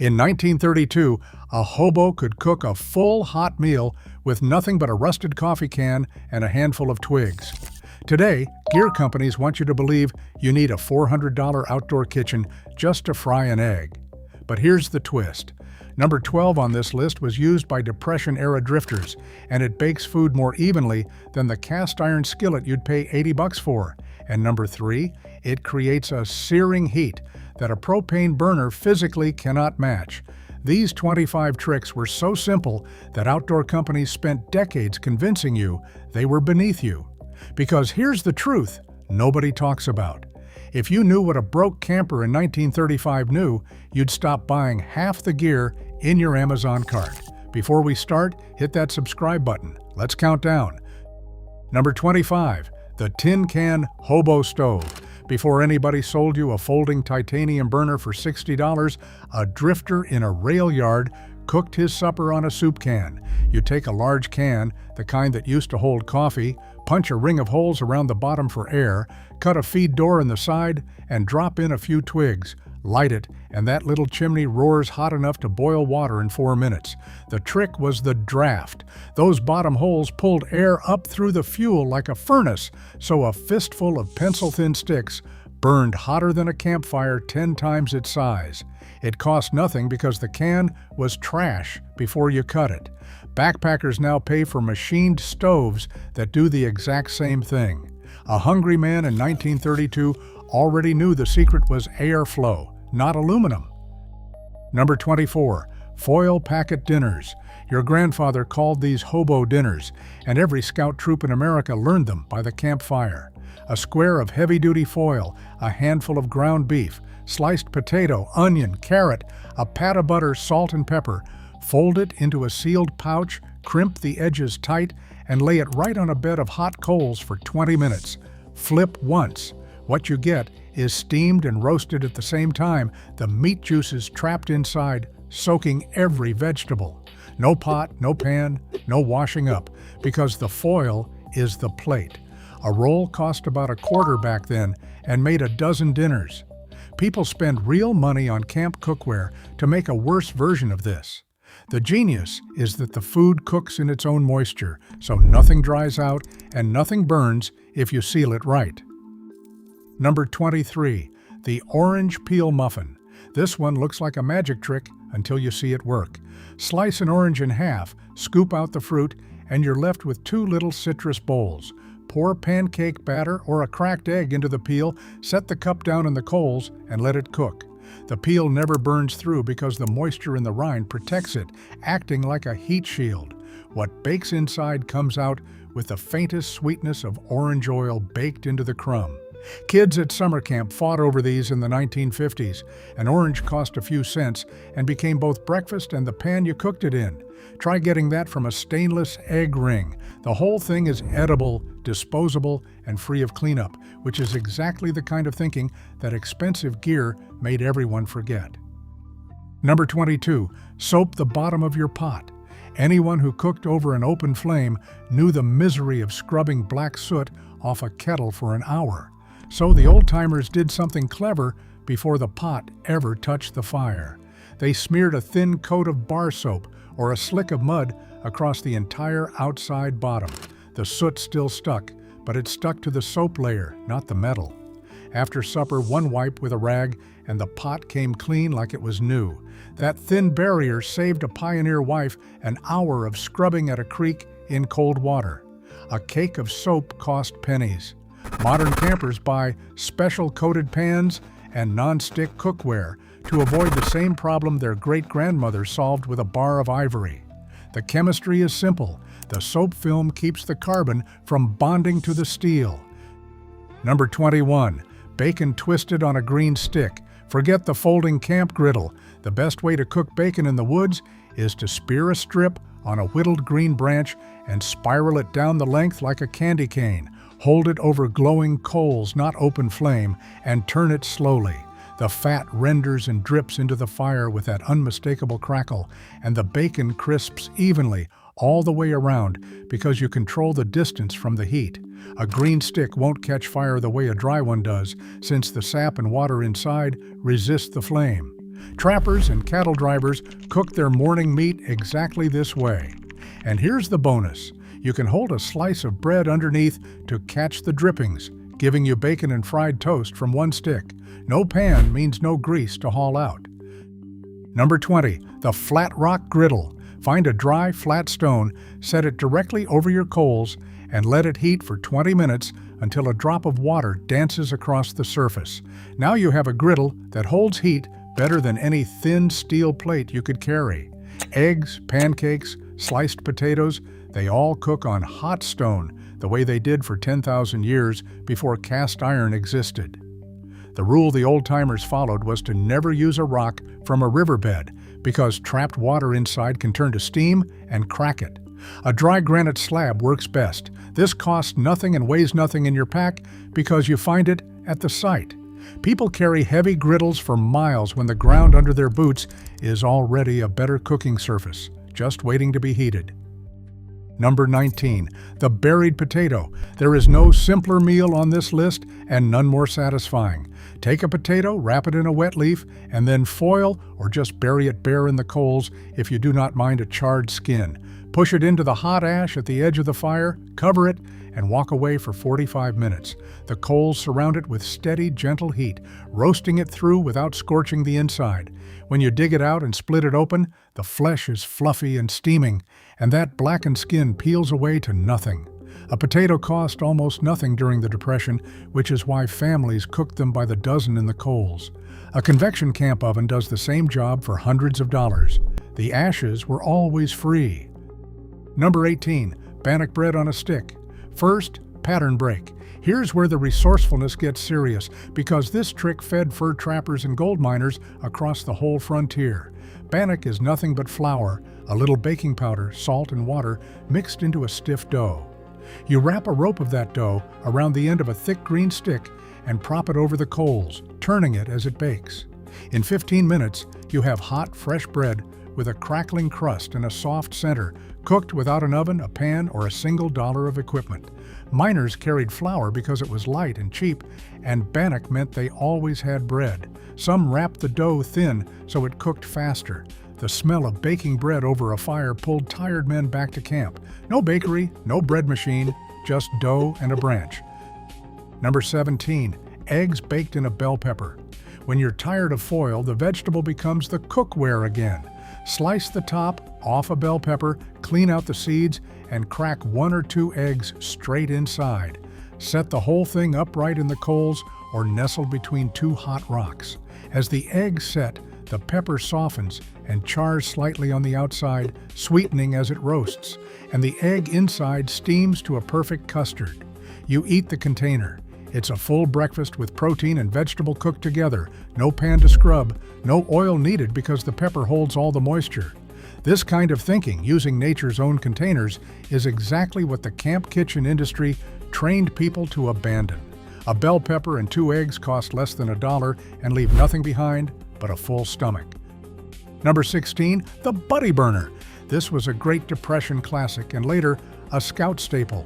In 1932, a hobo could cook a full hot meal with nothing but a rusted coffee can and a handful of twigs. Today, gear companies want you to believe you need a $400 outdoor kitchen just to fry an egg. But here's the twist. Number 12 on this list was used by Depression-era drifters, and it bakes food more evenly than the cast iron skillet you'd pay $80 for. And number 3, it creates a searing heat that a propane burner physically cannot match. These 25 tricks were so simple that outdoor companies spent decades convincing you they were beneath you. Because here's the truth nobody talks about. If you knew what a broke camper in 1935 knew, you'd stop buying half the gear in your Amazon cart. Before we start, hit that subscribe button. Let's count down. Number 25, the tin can hobo stove. Before anybody sold you a folding titanium burner for $60, a drifter in a rail yard cooked his supper on a soup can. You take a large can, the kind that used to hold coffee, punch a ring of holes around the bottom for air, cut a feed door in the side, and drop in a few twigs. Light it, and that little chimney roars hot enough to boil water in 4 minutes. The trick was the draft. Those bottom holes pulled air up through the fuel like a furnace, so a fistful of pencil-thin sticks burned hotter than a campfire 10 times its size. It cost nothing because the can was trash before you cut it. Backpackers now pay for machined stoves that do the exact same thing. A hungry man in 1932 already knew the secret was airflow, not aluminum. Number 24, foil packet dinners. Your grandfather called these hobo dinners, and every scout troop in America learned them by the campfire. A square of heavy-duty foil, a handful of ground beef, sliced potato, onion, carrot, a pat of butter, salt and pepper. Fold it into a sealed pouch, crimp the edges tight, and lay it right on a bed of hot coals for 20 minutes. Flip once. What you get is steamed and roasted at the same time, the meat juices trapped inside, soaking every vegetable. No pot, no pan, no washing up, because the foil is the plate. A roll cost about a quarter back then and made a dozen dinners. People spend real money on camp cookware to make a worse version of this. The genius is that the food cooks in its own moisture, so nothing dries out and nothing burns if you seal it right. Number 23, the orange peel muffin. This one looks like a magic trick until you see it work. Slice an orange in half, scoop out the fruit, and you're left with 2 little citrus bowls. Pour pancake batter or a cracked egg into the peel, set the cup down in the coals, and let it cook. The peel never burns through because the moisture in the rind protects it, acting like a heat shield. What bakes inside comes out with the faintest sweetness of orange oil baked into the crumb. Kids at summer camp fought over these in the 1950s. An orange cost a few cents and became both breakfast and the pan you cooked it in. Try getting that from a stainless egg ring. The whole thing is edible, disposable, and free of cleanup, which is exactly the kind of thinking that expensive gear made everyone forget. Number 22, soap the bottom of your pot. Anyone who cooked over an open flame knew the misery of scrubbing black soot off a kettle for an hour. So the old-timers did something clever before the pot ever touched the fire. They smeared a thin coat of bar soap or a slick of mud across the entire outside bottom. The soot still stuck, but it stuck to the soap layer, not the metal. After supper, one wipe with a rag, and the pot came clean like it was new. That thin barrier saved a pioneer wife an hour of scrubbing at a creek in cold water. A cake of soap cost pennies. Modern campers buy special coated pans and non-stick cookware to avoid the same problem their great-grandmother solved with a bar of ivory. The chemistry is simple. The soap film keeps the carbon from bonding to the steel. Number 21, bacon twisted on a green stick. Forget the folding camp griddle. The best way to cook bacon in the woods is to spear a strip on a whittled green branch and spiral it down the length like a candy cane. Hold it over glowing coals, not open flame, and turn it slowly. The fat renders and drips into the fire with that unmistakable crackle, and the bacon crisps evenly all the way around because you control the distance from the heat. A green stick won't catch fire the way a dry one does, since the sap and water inside resist the flame. Trappers and cattle drivers cook their morning meat exactly this way. And here's the bonus. You can hold a slice of bread underneath to catch the drippings, giving you bacon and fried toast from one stick. No pan means no grease to haul out. Number 20, the flat rock griddle. Find a dry, flat stone, set it directly over your coals, and let it heat for 20 minutes until a drop of water dances across the surface. Now you have a griddle that holds heat better than any thin steel plate you could carry. Eggs, pancakes, sliced potatoes, they all cook on hot stone, the way they did for 10,000 years before cast iron existed. The rule the old-timers followed was to never use a rock from a riverbed because trapped water inside can turn to steam and crack it. A dry granite slab works best. This costs nothing and weighs nothing in your pack because you find it at the site. People carry heavy griddles for miles when the ground under their boots is already a better cooking surface, just waiting to be heated. Number 19, the buried potato. There is no simpler meal on this list and none more satisfying. Take a potato, wrap it in a wet leaf, and then foil or just bury it bare in the coals if you do not mind a charred skin. Push it into the hot ash at the edge of the fire, cover it, and walk away for 45 minutes. The coals surround it with steady, gentle heat, roasting it through without scorching the inside. When you dig it out and split it open, the flesh is fluffy and steaming, and that blackened skin peels away to nothing. A potato cost almost nothing during the Depression, which is why families cooked them by the dozen in the coals. A convection camp oven does the same job for hundreds of dollars. The ashes were always free. Number 18, bannock bread on a stick. First, pattern break. Here's where the resourcefulness gets serious, because this trick fed fur trappers and gold miners across the whole frontier. Bannock is nothing but flour, a little baking powder, salt, and water mixed into a stiff dough. You wrap a rope of that dough around the end of a thick green stick and prop it over the coals, turning it as it bakes. In 15 minutes, you have hot, fresh bread with a crackling crust and a soft center, cooked without an oven, a pan, or a single dollar of equipment. Miners carried flour because it was light and cheap, and bannock meant they always had bread. Some wrapped the dough thin so it cooked faster. The smell of baking bread over a fire pulled tired men back to camp. No bakery, no bread machine, just dough and a branch. Number 17, eggs baked in a bell pepper. When you're tired of foil, the vegetable becomes the cookware again. Slice the top off a bell pepper, clean out the seeds, and crack 1 or 2 eggs straight inside. Set the whole thing upright in the coals or nestled between 2 hot rocks. As the eggs set, the pepper softens and chars slightly on the outside, sweetening as it roasts, and the egg inside steams to a perfect custard. You eat the container. It's a full breakfast with protein and vegetable cooked together. No pan to scrub, no oil needed because the pepper holds all the moisture. This kind of thinking, using nature's own containers, is exactly what the camp kitchen industry trained people to abandon. A bell pepper and 2 eggs cost less than $1 and leave nothing behind but a full stomach. Number 16, the Buddy Burner. This was a Great Depression classic and later a Scout staple.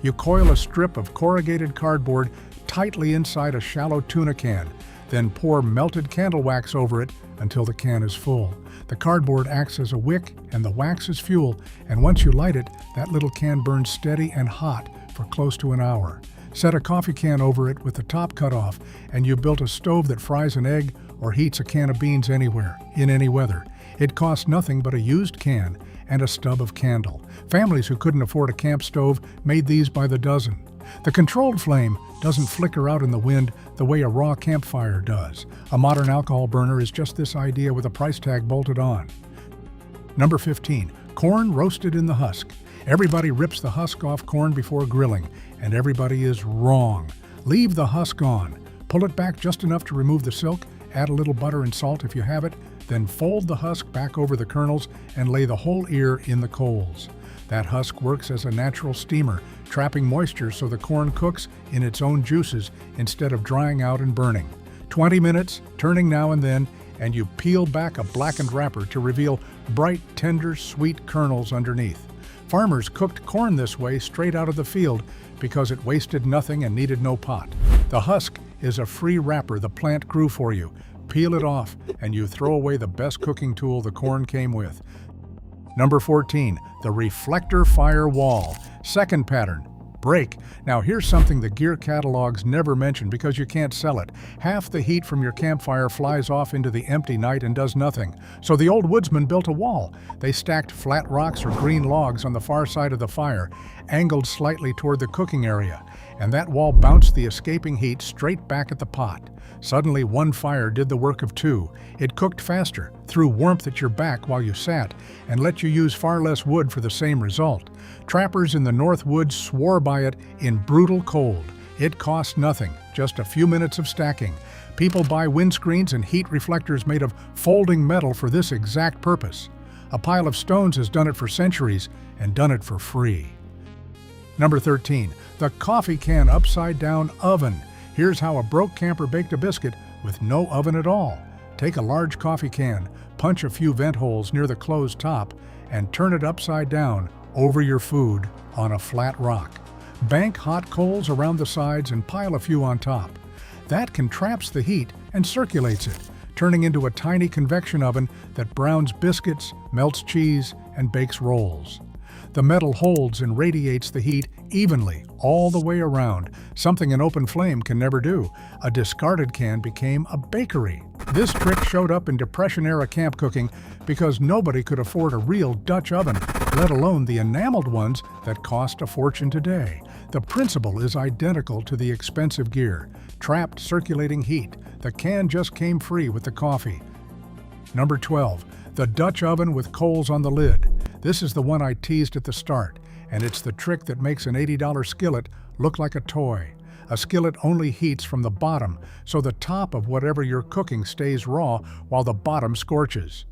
You coil a strip of corrugated cardboard tightly inside a shallow tuna can, then pour melted candle wax over it until the can is full. The cardboard acts as a wick and the wax is fuel, and once you light it, that little can burns steady and hot for close to an hour. Set a coffee can over it with the top cut off, and you built a stove that fries an egg or heats a can of beans anywhere, in any weather. It costs nothing but a used can and a stub of candle. Families who couldn't afford a camp stove made these by the dozen. The controlled flame doesn't flicker out in the wind the way a raw campfire does. A modern alcohol burner is just this idea with a price tag bolted on. Number 15, corn roasted in the husk. Everybody rips the husk off corn before grilling, and everybody is wrong. Leave the husk on. Pull it back just enough to remove the silk, add a little butter and salt if you have it, then fold the husk back over the kernels and lay the whole ear in the coals. That husk works as a natural steamer, trapping moisture so the corn cooks in its own juices instead of drying out and burning. 20 minutes, turning now and then, and you peel back a blackened wrapper to reveal bright, tender, sweet kernels underneath. Farmers cooked corn this way straight out of the field because it wasted nothing and needed no pot. The husk is a free wrapper the plant grew for you, peel it off, and you throw away the best cooking tool the corn came with. Number 14, the reflector fire wall. Second pattern, break. Now here's something the gear catalogs never mention because you can't sell it. Half the heat from your campfire flies off into the empty night and does nothing. So the old woodsmen built a wall. They stacked flat rocks or green logs on the far side of the fire, angled slightly toward the cooking area, and that wall bounced the escaping heat straight back at the pot. Suddenly, one fire did the work of two. It cooked faster, threw warmth at your back while you sat, and let you use far less wood for the same result. Trappers in the North Woods swore by it in brutal cold. It cost nothing, just a few minutes of stacking. People buy windscreens and heat reflectors made of folding metal for this exact purpose. A pile of stones has done it for centuries and done it for free. Number 13, the coffee can upside-down oven. Here's how a broke camper baked a biscuit with no oven at all. Take a large coffee can, punch a few vent holes near the closed top, and turn it upside down over your food on a flat rock. Bank hot coals around the sides and pile a few on top. That contraps the heat and circulates it, turning into a tiny convection oven that browns biscuits, melts cheese, and bakes rolls. The metal holds and radiates the heat evenly all the way around, something an open flame can never do. A discarded can became a bakery. This trick showed up in Depression-era camp cooking because nobody could afford a real Dutch oven, let alone the enameled ones that cost a fortune today. The principle is identical to the expensive gear. Trapped circulating heat. The can just came free with the coffee. Number 12, the Dutch oven with coals on the lid. This is the one I teased at the start, and it's the trick that makes an $80 skillet look like a toy. A skillet only heats from the bottom, so the top of whatever you're cooking stays raw while the bottom scorches.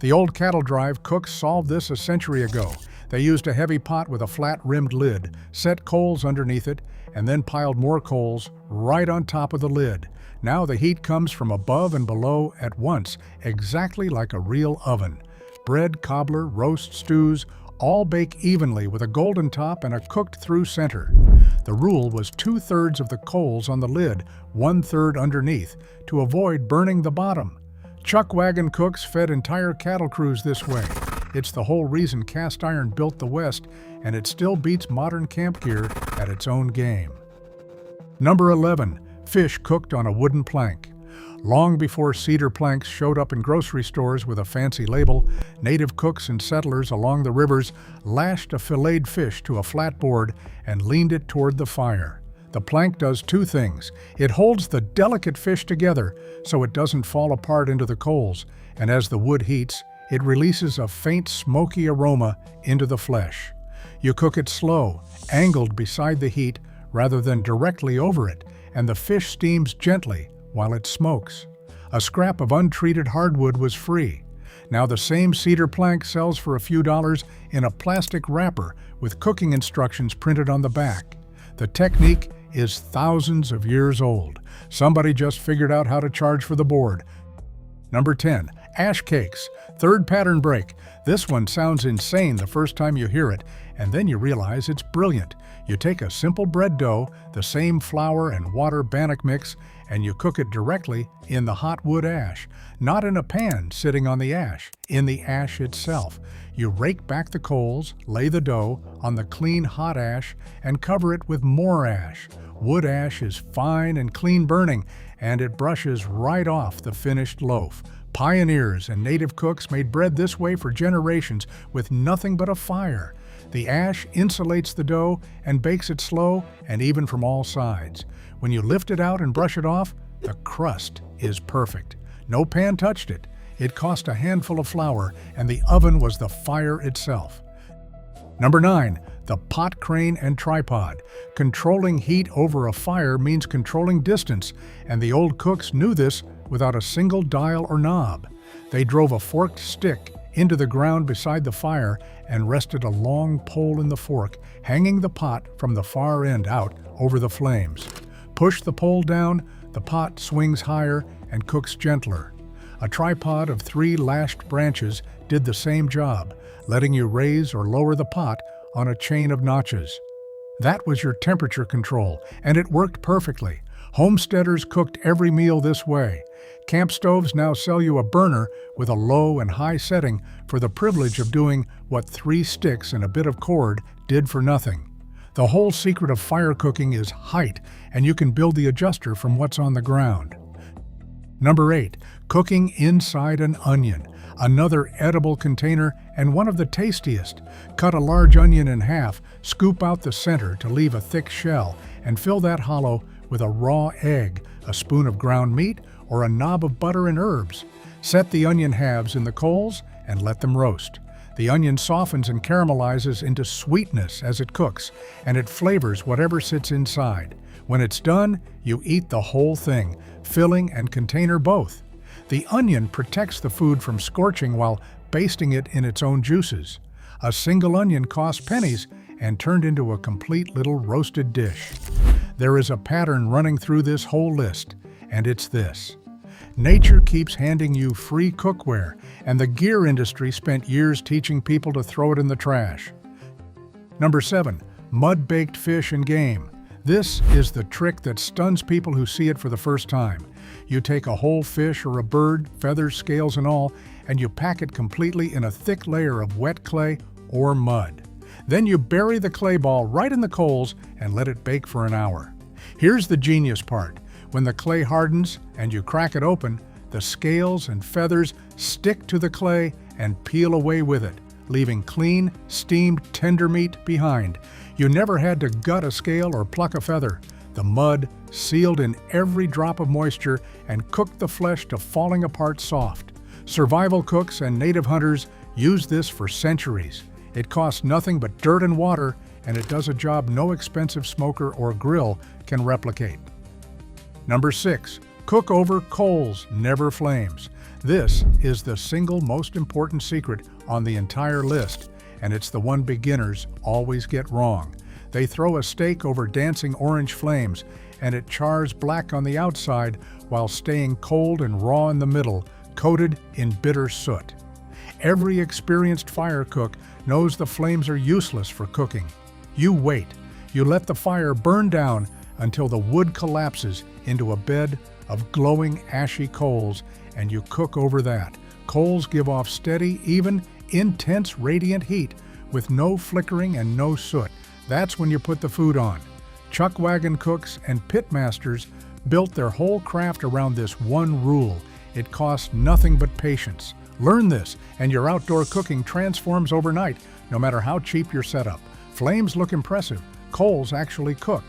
The old cattle drive cooks solved this a century ago. They used a heavy pot with a flat-rimmed lid, set coals underneath it, and then piled more coals right on top of the lid. Now the heat comes from above and below at once, exactly like a real oven. Bread, cobbler, roast, stews, all bake evenly with a golden top and a cooked-through center. The rule was 2/3 of the coals on the lid, 1/3 underneath, to avoid burning the bottom. Chuck wagon cooks fed entire cattle crews this way. It's the whole reason cast iron built the West, and it still beats modern camp gear at its own game. Number 11, fish cooked on a wooden plank. Long before cedar planks showed up in grocery stores with a fancy label, native cooks and settlers along the rivers lashed a filleted fish to a flat board and leaned it toward the fire. The plank does two things. It holds the delicate fish together so it doesn't fall apart into the coals, and as the wood heats, it releases a faint smoky aroma into the flesh. You cook it slow, angled beside the heat rather than directly over it, and the fish steams gently while it smokes. A scrap of untreated hardwood was free. Now the same cedar plank sells for a few dollars in a plastic wrapper with cooking instructions printed on the back. The technique is thousands of years old. Somebody just figured out how to charge for the board. Number 10, ash cakes. Third pattern break. This one sounds insane the first time you hear it, and then you realize it's brilliant. You take a simple bread dough, the same flour and water bannock mix, and you cook it directly in the hot wood ash. Not in a pan sitting on the ash, in the ash itself. You rake back the coals, lay the dough on the clean hot ash, and cover it with more ash. Wood ash is fine and clean burning, and it brushes right off the finished loaf. Pioneers and native cooks made bread this way for generations with nothing but a fire. The ash insulates the dough and bakes it slow and even from all sides. When you lift it out and brush it off, the crust is perfect. No pan touched it. It cost a handful of flour, and the oven was the fire itself. Number 9, the pot crane and tripod. Controlling heat over a fire means controlling distance, and the old cooks knew this without a single dial or knob. They drove a forked stick into the ground beside the fire and rested a long pole in the fork, hanging the pot from the far end out over the flames. Push the pole down, the pot swings higher and cooks gentler. A tripod of 3 lashed branches did the same job, letting you raise or lower the pot on a chain of notches. That was your temperature control, and it worked perfectly. Homesteaders cooked every meal this way. Camp stoves now sell you a burner with a low and high setting for the privilege of doing what 3 sticks and a bit of cord did for nothing. The whole secret of fire cooking is height, and you can build the adjuster from what's on the ground. Number 8. Cooking inside an onion. Another edible container and one of the tastiest. Cut a large onion in half, scoop out the center to leave a thick shell, and fill that hollow with a raw egg, a spoon of ground meat, or a knob of butter and herbs. Set the onion halves in the coals and let them roast. The onion softens and caramelizes into sweetness as it cooks, and it flavors whatever sits inside. When it's done, you eat the whole thing, filling and container both. The onion protects the food from scorching while basting it in its own juices. A single onion costs pennies and turned into a complete little roasted dish. There is a pattern running through this whole list, and it's this. Nature keeps handing you free cookware, and the gear industry spent years teaching people to throw it in the trash. Number 7. Mud-baked fish and game. This is the trick that stuns people who see it for the first time. You take a whole fish or a bird, feathers, scales and all, and you pack it completely in a thick layer of wet clay or mud. Then you bury the clay ball right in the coals and let it bake for an hour. Here's the genius part. When the clay hardens and you crack it open, the scales and feathers stick to the clay and peel away with it, leaving clean, steamed, tender meat behind. You never had to gut a scale or pluck a feather. The mud sealed in every drop of moisture and cooked the flesh to falling apart soft. Survival cooks and native hunters used this for centuries. It costs nothing but dirt and water, and it does a job no expensive smoker or grill can replicate. Number 6. Cook over coals, never flames. This is the single most important secret on the entire list, and it's the one beginners always get wrong. They throw a steak over dancing orange flames, and it chars black on the outside while staying cold and raw in the middle, coated in bitter soot. Every experienced fire cook knows the flames are useless for cooking. You wait. You let the fire burn down until the wood collapses into a bed of glowing, ashy coals, and you cook over that. Coals give off steady, even, intense, radiant heat with no flickering and no soot. That's when you put the food on. Chuck wagon cooks and pit masters built their whole craft around this one rule. It costs nothing but patience. Learn this, and your outdoor cooking transforms overnight, no matter how cheap your setup. Flames look impressive. Coals actually cook.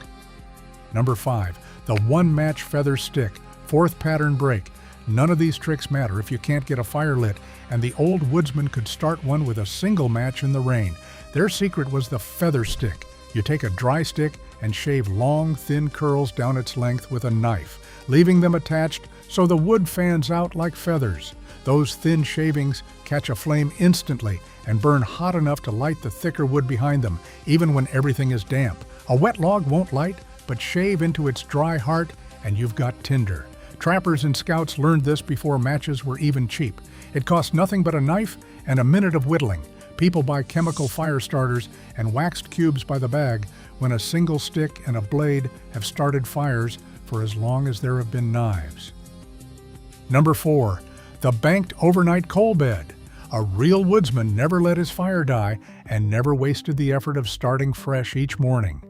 Number 5. The one-match feather stick. 4th pattern break. None of these tricks matter if you can't get a fire lit, and the old woodsman could start one with a single match in the rain. Their secret was the feather stick. You take a dry stick and shave long, thin curls down its length with a knife, leaving them attached so the wood fans out like feathers. Those thin shavings catch a flame instantly and burn hot enough to light the thicker wood behind them, even when everything is damp. A wet log won't light, but shave into its dry heart and you've got tinder. Trappers and scouts learned this before matches were even cheap. It cost nothing but a knife and a minute of whittling. People buy chemical fire starters and waxed cubes by the bag when a single stick and a blade have started fires for as long as there have been knives. Number 4. The banked overnight coal bed. A real woodsman never let his fire die and never wasted the effort of starting fresh each morning.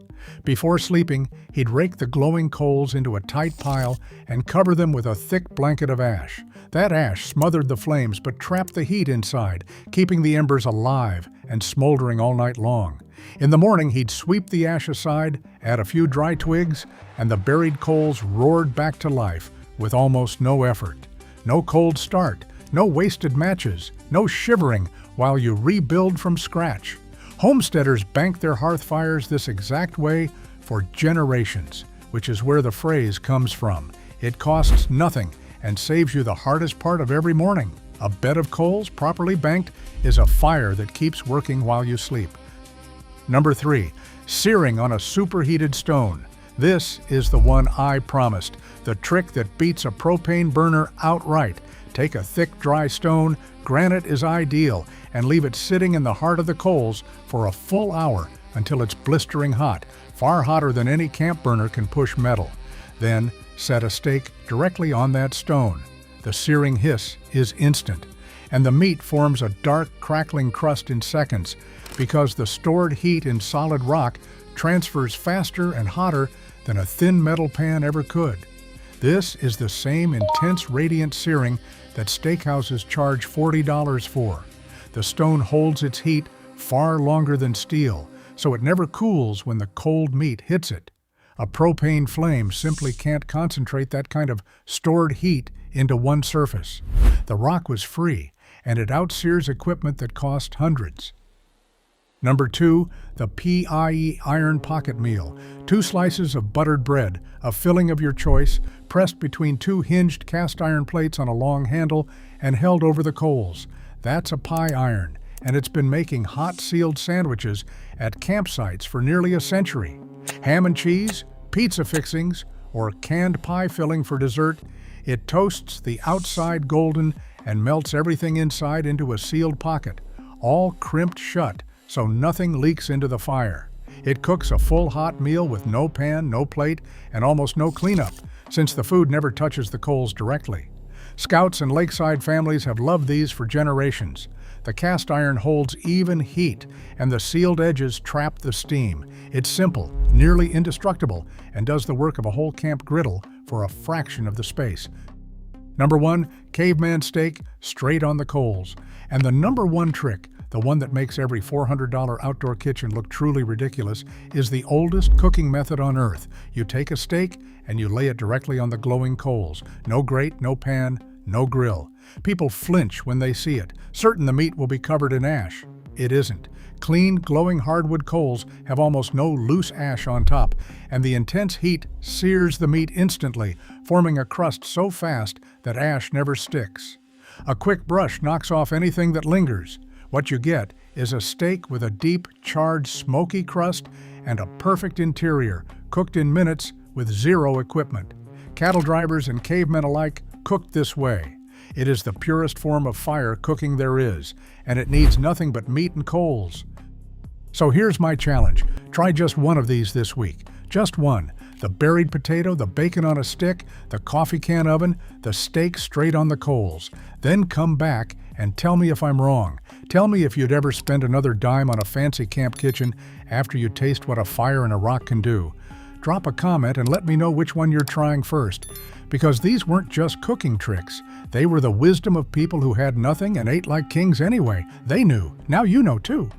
Before sleeping, he'd rake the glowing coals into a tight pile and cover them with a thick blanket of ash. That ash smothered the flames but trapped the heat inside, keeping the embers alive and smoldering all night long. In the morning, he'd sweep the ash aside, add a few dry twigs, and the buried coals roared back to life with almost no effort. No cold start, no wasted matches, no shivering while you rebuild from scratch. Homesteaders banked their hearth fires this exact way for generations, which is where the phrase comes from. It costs nothing and saves you the hardest part of every morning. A bed of coals properly banked is a fire that keeps working while you sleep. Number 3. Searing on a superheated stone. This is the one I promised, the trick that beats a propane burner outright. Take a thick, dry stone, granite is ideal, and leave it sitting in the heart of the coals for a full hour until it's blistering hot, far hotter than any camp burner can push metal. Then, Set a steak directly on that stone. The searing hiss is instant, and the meat forms a dark, crackling crust in seconds because the stored heat in solid rock transfers faster and hotter than a thin metal pan ever could. This is the same intense radiant searing that steakhouses charge $40 for. The stone holds its heat far longer than steel, so it never cools when the cold meat hits it. A propane flame simply can't concentrate that kind of stored heat into one surface. The rock was free, and it outsears equipment that cost hundreds. Number 2, the PIE iron pocket meal. 2 slices of buttered bread, a filling of your choice, pressed between 2 hinged cast iron plates on a long handle and held over the coals. That's a pie iron, and it's been making hot sealed sandwiches at campsites for nearly a century. Ham and cheese, pizza fixings, or canned pie filling for dessert, it toasts the outside golden and melts everything inside into a sealed pocket, all crimped shut so nothing leaks into the fire. It cooks a full hot meal with no pan, no plate, and almost no cleanup, since the food never touches the coals directly. Scouts and lakeside families have loved these for generations. The cast iron holds even heat, and the sealed edges trap the steam. It's simple, nearly indestructible, and does the work of a whole camp griddle for a fraction of the space. Number 1, caveman steak straight on the coals. And the number 1 trick, the one that makes every $400 outdoor kitchen look truly ridiculous, is the oldest cooking method on earth. You take a steak and you lay it directly on the glowing coals. No grate, no pan, no grill. People flinch when they see it, certain the meat will be covered in ash. It isn't. Clean, glowing hardwood coals have almost no loose ash on top, and the intense heat sears the meat instantly, forming a crust so fast that ash never sticks. A quick brush knocks off anything that lingers. What you get is a steak with a deep, charred, smoky crust and a perfect interior, cooked in minutes with zero equipment. Cattle drivers and cavemen alike cooked this way. It is the purest form of fire cooking there is, and it needs nothing but meat and coals. So here's my challenge. Try just one of these this week. Just one. The buried potato, the bacon on a stick, the coffee can oven, the steak straight on the coals. Then come back and tell me if I'm wrong. Tell me if you'd ever spend another dime on a fancy camp kitchen after you taste what a fire in a rock can do. Drop a comment and let me know which one you're trying first. Because these weren't just cooking tricks. They were the wisdom of people who had nothing and ate like kings anyway. They knew. Now you know too.